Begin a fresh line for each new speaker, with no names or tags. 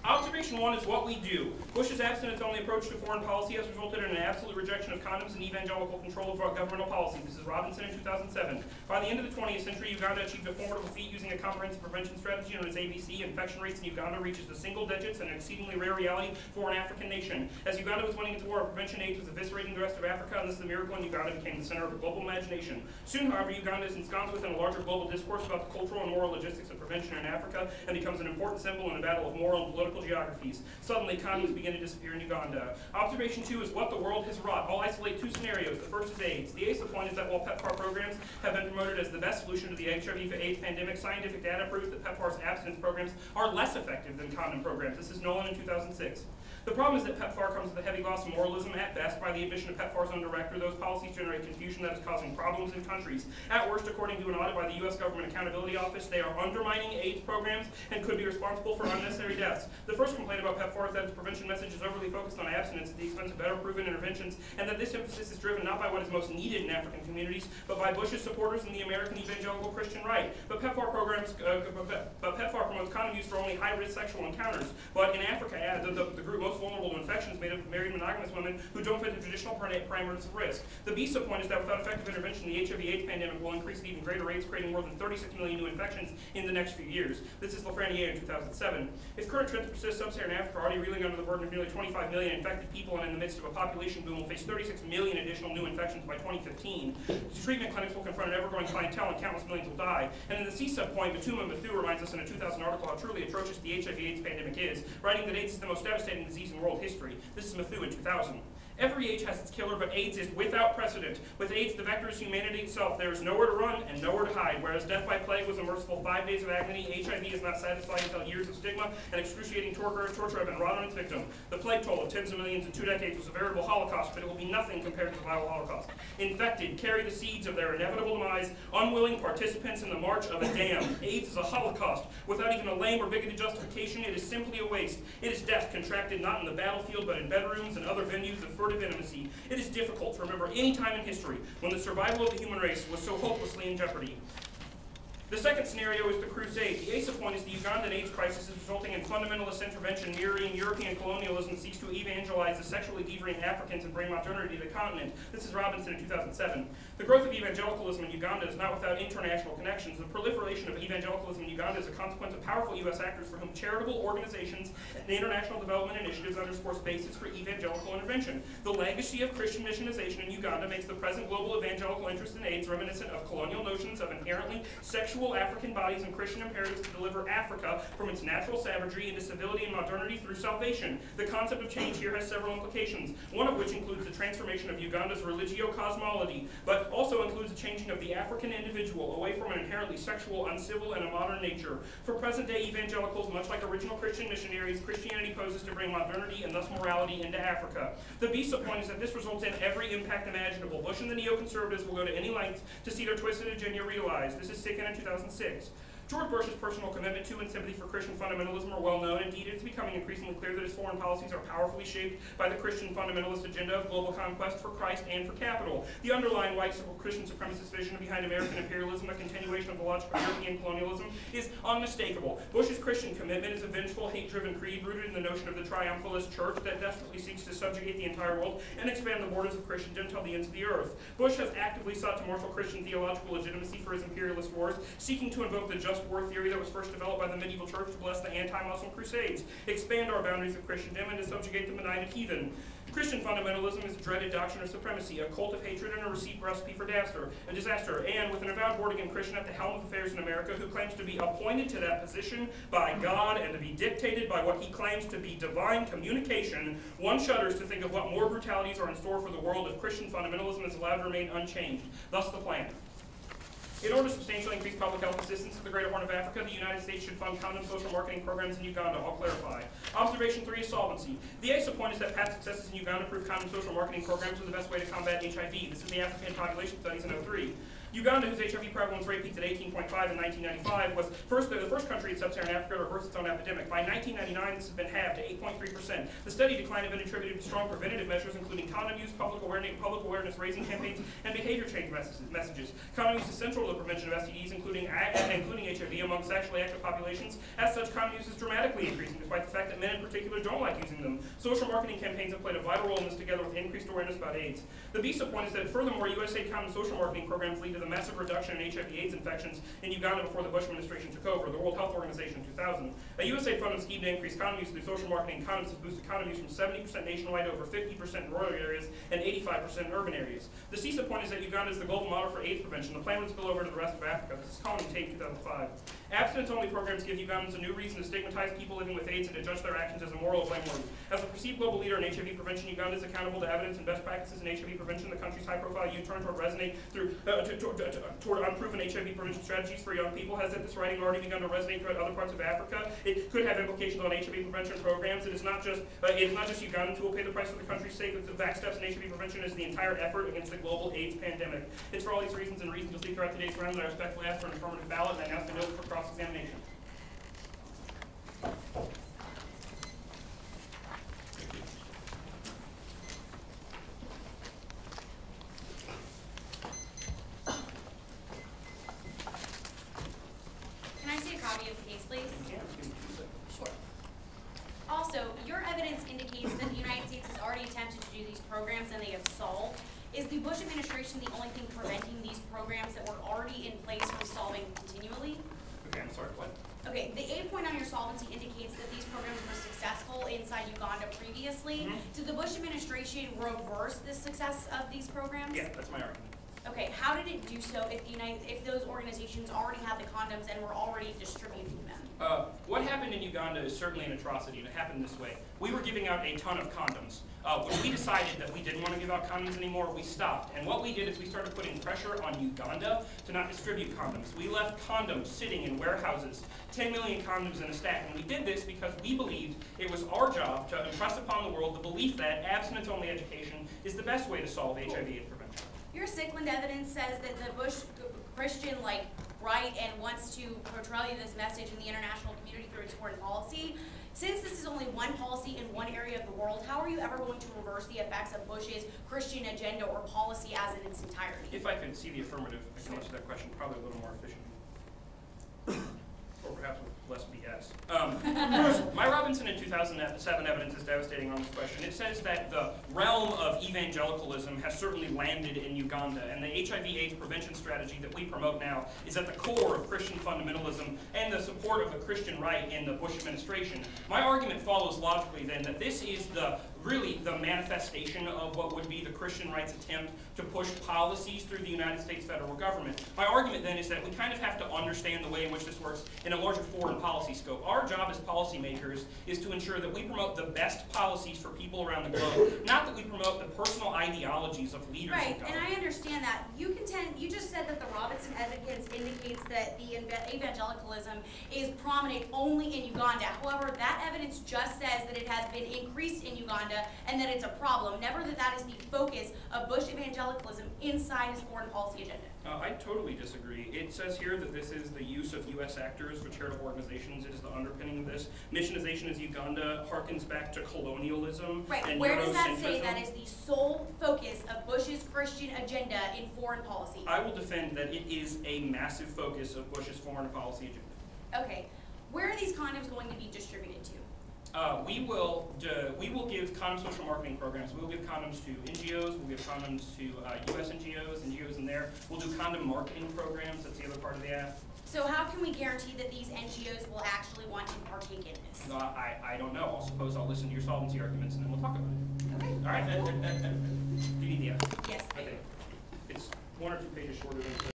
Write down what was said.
Observation 1 is what we do. Bush's abstinence-only approach to foreign policy has resulted in an absolute rejection of condoms and evangelical control of governmental policy. This is Robinson in 2007. By the end of the 20th century, Uganda achieved a formidable feat using a comprehensive prevention strategy known as ABC. Infection rates in Uganda reaches the single digits, an exceedingly rare reality for an African nation. As Uganda was winning its war of prevention, AIDS was eviscerating the rest of Africa, and this is the miracle, and Uganda became the center of a global imagination. Soon, however, Uganda is ensconced within a larger global discourse about the cultural and moral logistics of prevention in Africa, and becomes an important symbol in a battle of moral and political geographies. Suddenly, condoms begin to disappear in Uganda. Observation 2 is what the world has wrought. I'll isolate two scenarios. The first is AIDS. The ACE point is that while PEPFAR programs have been promoted as the best solution to the HIV/AIDS pandemic, scientific data proves that PEPFAR's abstinence programs are less effective than condom programs. This is Nolan in 2006. The problem is that PEPFAR comes with a heavy gloss of moralism at best. By the admission of PEPFAR's own director, those policies generate confusion that is causing problems in countries. At worst, according to an audit by the U.S. Government Accountability Office, they are undermining AIDS programs and could be responsible for unnecessary deaths. The first complaint about PEPFAR is that its prevention message is overly focused on abstinence at the expense of better proven interventions, and that this emphasis is driven not by what is most needed in African communities, but by Bush's supporters and the American evangelical Christian right. But PEPFAR promotes condom use for only high-risk sexual encounters. But in Africa, the group most vulnerable to infection is made up of married monogamous women who don't fit the traditional parameters of risk. The BISA point is that without effective intervention, the HIV/AIDS pandemic will increase at even greater rates, creating more than 36 million new infections in the next few years. This is Lafreniere in 2007. If current trends persist, sub-Saharan Africa, already reeling under the burden of nearly 25 million infected people, and in the midst of a population boom, will face 36 million additional new infections by 2015. The treatment clinics will confront an ever-growing clientele, and countless millions will die. And in the CSUB point, Batuma Mathu reminds us in a 2000 article how truly atrocious the HIV/AIDS pandemic is, writing that AIDS is the most devastating disease in world history. This is Mathu in 2000. Every age has its killer, but AIDS is without precedent. With AIDS, the vector is humanity itself. There is nowhere to run and nowhere to hide. Whereas death by plague was a merciful 5 days of agony, HIV is not satisfied until years of stigma and excruciating torture have been wrought on its victim. The plague toll of tens of millions in 2 decades was a veritable holocaust, but it will be nothing compared to the viral holocaust. Infected carry the seeds of their inevitable demise, unwilling participants in the march of a dam. AIDS is a holocaust. Without even a lame or bigoted justification, it is simply a waste. It is death contracted not in the battlefield, but in bedrooms and other venues of furtive intimacy. It is difficult to remember any time in history when the survival of the human race was so hopelessly in jeopardy. The second scenario is the crusade. The ACE point is the Ugandan AIDS crisis is resulting in fundamentalist intervention mirroring European colonialism seeks to evangelize the sexually deviant Africans and bring modernity to the continent. This is Robinson in 2007. The growth of evangelicalism in Uganda is not without international connections. The proliferation of evangelicalism in Uganda is a consequence of powerful U.S. actors for whom charitable organizations and international development initiatives underscore spaces for evangelical intervention. The legacy of Christian missionization in Uganda makes the present global evangelical interest in AIDS reminiscent of colonial notions of inherently sexual African bodies and Christian imperatives to deliver Africa from its natural savagery into civility and modernity through salvation. The concept of change here has several implications, one of which includes the transformation of Uganda's religio-cosmology, but also includes the changing of the African individual away from an inherently sexual, uncivil, and a modern nature. For present-day evangelicals, much like original Christian missionaries, Christianity poses to bring modernity and thus morality into Africa. The BISA point is that this results in every impact imaginable. Bush and the neoconservatives will go to any length to see their twisted agenda realized. This is Sicken in 2006. George Bush's personal commitment to and sympathy for Christian fundamentalism are well known. Indeed, it's becoming increasingly clear that his foreign policies are powerfully shaped by the Christian fundamentalist agenda of global conquest for Christ and for capital. The underlying white Christian supremacist vision behind American imperialism, a continuation of the logic of European colonialism, is unmistakable. Bush's Christian commitment is a vengeful, hate-driven creed rooted in the notion of the triumphalist church that desperately seeks to subjugate the entire world and expand the borders of Christendom until the ends of the earth. Bush has actively sought to marshal Christian theological legitimacy for his imperialist wars, seeking to invoke the just war theory that was first developed by the medieval church to bless the anti-Muslim crusades, expand our boundaries of Christendom, and to subjugate the benighted heathen. Christian fundamentalism is a dreaded doctrine of supremacy, a cult of hatred, and a recipe for disaster. And with an avowed born-again Christian at the helm of affairs in America who claims to be appointed to that position by God and to be dictated by what he claims to be divine communication, one shudders to think of what more brutalities are in store for the world if Christian fundamentalism is allowed to remain unchanged. Thus the plan. In order to substantially increase public health assistance to the Greater Horn of Africa, the United States should fund condom social marketing programs in Uganda. I'll clarify. Observation 3 is solvency. The ACE point is that past successes in Uganda prove condom social marketing programs are the best way to combat HIV. This is the African Population Studies in 2003. Uganda, whose HIV prevalence rate peaked at 18.5 in 1995, was the first country in sub-Saharan Africa to reverse its own epidemic. By 1999, this has been halved to 8.3%. The steady decline had been attributed to strong preventative measures, including condom use, public awareness raising campaigns, and behavior change messages. Condom use is central to the prevention of STDs, including HIV among sexually active populations. As such, condom use is dramatically increasing, despite the fact that men in particular don't like using them. Social marketing campaigns have played a vital role in this, together with increased awareness about AIDS. The BISA point is that, furthermore, USAID condom social marketing programs lead to the massive reduction in HIV/AIDS infections in Uganda before the Bush administration took over. The World Health Organization in 2000. A USAID funded scheme to increase condom use through social marketing condoms has boosted condom use from 70% nationwide to over 50% in rural areas and 85% in urban areas. The CISA point is that Uganda is the global model for AIDS prevention. The plan would spill over to the rest of Africa. This is Colony Tate, 2005. Abstinence-only programs give Ugandans a new reason to stigmatize people living with AIDS and to judge their actions as immoral or blameworthy. As a perceived global leader in HIV prevention, Uganda is accountable to evidence and best practices in HIV prevention. The country's high-profile U-turn toward resonate toward unproven HIV prevention strategies for young people has, at this writing, already begun to resonate throughout other parts of Africa. It could have implications on HIV prevention programs. It is not just Ugandans who will pay the price for the country's sake. The back steps in HIV prevention is the entire effort against the global AIDS pandemic. It's for all these reasons and reasons you'll see throughout today's round that I respectfully ask for an affirmative ballot, and I now stand open for cross-examination.
Can I see a copy of the case, please?
Yeah,
Sure. Also, your evidence indicates that the United States has already attempted to do these programs and they have solved. Is the Bush administration the only thing preventing these programs that were already in place from solving continually?
Okay, I'm sorry, what?
Okay, the A point on your solvency indicates that these programs were successful inside Uganda previously. Did the Bush administration reverse the success of these programs?
Yeah, that's my argument.
Okay, how did it do so if those organizations already had the condoms and were already distributing them?
What happened in Uganda is certainly an atrocity, and it happened this way. We were giving out a ton of condoms. When we decided that we didn't want to give out condoms anymore, we stopped. And what we did is we started putting pressure on Uganda to not distribute condoms. We left condoms sitting in warehouses, 10 million condoms in a stack. And we did this because we believed it was our job to impress upon the world the belief that abstinence-only education is the best way to solve HIV/AIDS prevention.
Your Sickland evidence says that the Bush Christian right and wants to portray this message in the international community through its foreign policy. Since this is only one policy in one area of the world, how are you ever going to reverse the effects of Bush's Christian agenda or policy as in its entirety?
If I could see the affirmative, I can answer that question probably a little more efficiently. Or perhaps with less BS. My Robinson in 2007 evidence is devastating on this question. It says that the realm of evangelicalism has certainly landed in Uganda, and the HIV/AIDS prevention strategy that we promote now is at the core of Christian fundamentalism and the support of the Christian right in the Bush administration. My argument follows logically then that this is really the manifestation of what would be the Christian right's attempt to push policies through the United States federal government. My argument then is that we kind of have to understand the way in which this works in a larger foreign policy scope. Our job as policymakers is to ensure that we promote the best policies for people around the globe, not that we promote the personal ideologies of leaders.
Right, and I understand that. You just said that the Robinson evidence indicates that the evangelicalism is prominent only in Uganda. However, that evidence just says that it has been increased in Uganda and that it's a problem, never that that is the focus of Bush evangelicalism inside his foreign policy agenda.
I totally disagree. It says here that this is the use of U.S. actors for charitable organizations. It is the underpinning of this. Missionization as Uganda harkens back to colonialism.
Right,
and
where does that say
Eurocentrism.
that is the sole focus of Bush's Christian agenda in foreign policy?
I will defend that it is a massive focus of Bush's foreign policy agenda.
Okay, where are these condoms going to be distributed to?
We will give condom social marketing programs. We will give condoms to NGOs. We'll give condoms to U.S. NGOs in there. We'll do condom marketing programs. That's the other part of the app.
So how can we guarantee that these NGOs will actually want to partake in this?
I don't know. I'll suppose I'll listen to your solvency arguments and then we'll talk about it.
Okay.
All right. Do you need the app?
Yes.